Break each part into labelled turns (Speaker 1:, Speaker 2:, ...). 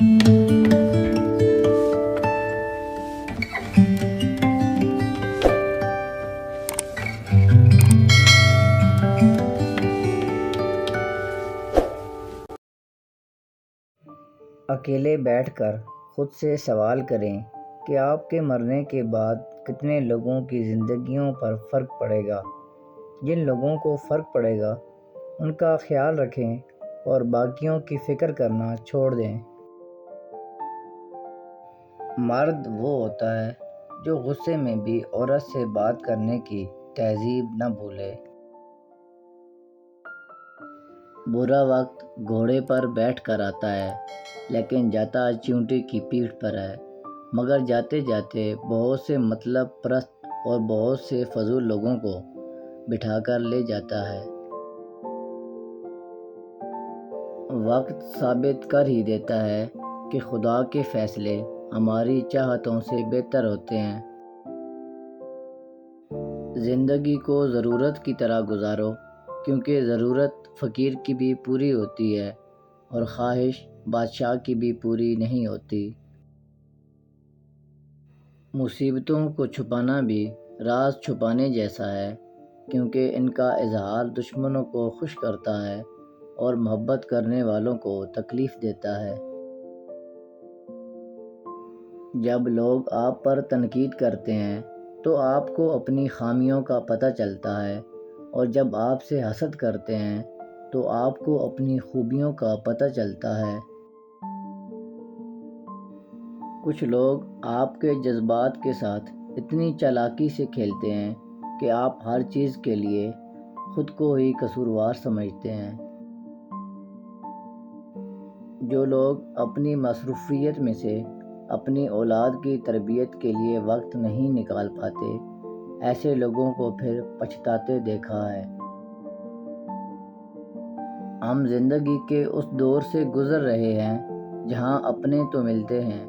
Speaker 1: اکیلے بیٹھ کر خود سے سوال کریں کہ آپ کے مرنے کے بعد کتنے لوگوں کی زندگیوں پر فرق پڑے گا۔ جن لوگوں کو فرق پڑے گا ان کا خیال رکھیں اور باقیوں کی فکر کرنا چھوڑ دیں۔ مرد وہ ہوتا ہے جو غصے میں بھی عورت سے بات کرنے کی تہذیب نہ بھولے۔ برا وقت گھوڑے پر بیٹھ کر آتا ہے لیکن جاتا چیونٹی کی پیٹھ پر ہے، مگر جاتے جاتے بہت سے مطلب پرست اور بہت سے فضول لوگوں کو بٹھا کر لے جاتا ہے۔ وقت ثابت کر ہی دیتا ہے کہ خدا کے فیصلے ہماری چاہتوں سے بہتر ہوتے ہیں۔ زندگی کو ضرورت کی طرح گزارو، کیونکہ ضرورت فقیر کی بھی پوری ہوتی ہے اور خواہش بادشاہ کی بھی پوری نہیں ہوتی۔ مصیبتوں کو چھپانا بھی راز چھپانے جیسا ہے، کیونکہ ان کا اظہار دشمنوں کو خوش کرتا ہے اور محبت کرنے والوں کو تکلیف دیتا ہے۔ جب لوگ آپ پر تنقید کرتے ہیں تو آپ کو اپنی خامیوں کا پتہ چلتا ہے، اور جب آپ سے حسد کرتے ہیں تو آپ کو اپنی خوبیوں کا پتہ چلتا ہے۔ کچھ لوگ آپ کے جذبات کے ساتھ اتنی چالاکی سے کھیلتے ہیں کہ آپ ہر چیز کے لیے خود کو ہی قصوروار سمجھتے ہیں۔ جو لوگ اپنی مصروفیت میں سے اپنی اولاد کی تربیت کے لیے وقت نہیں نکال پاتے، ایسے لوگوں کو پھر پچھتاتے دیکھا ہے۔ ہم زندگی کے اس دور سے گزر رہے ہیں جہاں اپنے تو ملتے ہیں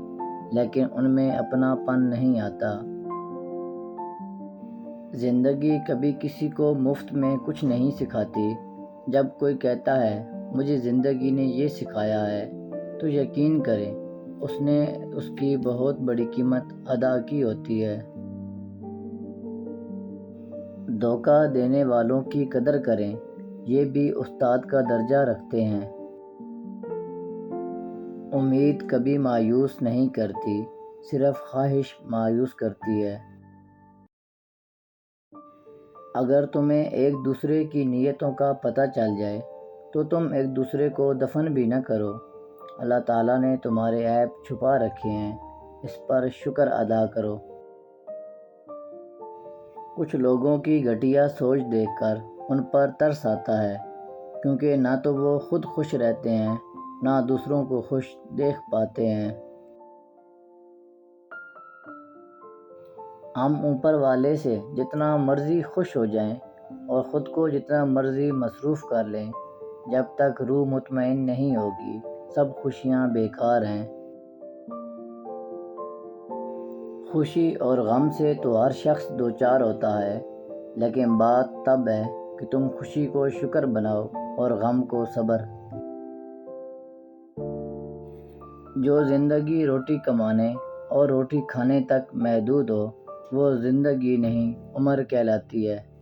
Speaker 1: لیکن ان میں اپنا پن نہیں آتا۔ زندگی کبھی کسی کو مفت میں کچھ نہیں سکھاتی۔ جب کوئی کہتا ہے مجھے زندگی نے یہ سکھایا ہے تو یقین کریں اس نے اس کی بہت بڑی قیمت ادا کی ہوتی ہے۔ دھوکہ دینے والوں کی قدر کریں، یہ بھی استاد کا درجہ رکھتے ہیں۔ امید کبھی مایوس نہیں کرتی، صرف خواہش مایوس کرتی ہے۔ اگر تمہیں ایک دوسرے کی نیتوں کا پتہ چل جائے تو تم ایک دوسرے کو دفن بھی نہ کرو۔ اللہ تعالیٰ نے تمہارے عیب چھپا رکھے ہیں، اس پر شکر ادا کرو۔ کچھ لوگوں کی گھٹیا سوچ دیکھ کر ان پر ترس آتا ہے، کیونکہ نہ تو وہ خود خوش رہتے ہیں نہ دوسروں کو خوش دیکھ پاتے ہیں۔ ہم اوپر والے سے جتنا مرضی خوش ہو جائیں اور خود کو جتنا مرضی مصروف کر لیں، جب تک روح مطمئن نہیں ہوگی سب خوشیاں بیکار ہیں۔ خوشی اور غم سے تو ہر شخص دوچار ہوتا ہے، لیکن بات تب ہے کہ تم خوشی کو شکر بناؤ اور غم کو صبر۔ جو زندگی روٹی کمانے اور روٹی کھانے تک محدود ہو وہ زندگی نہیں عمر کہلاتی ہے۔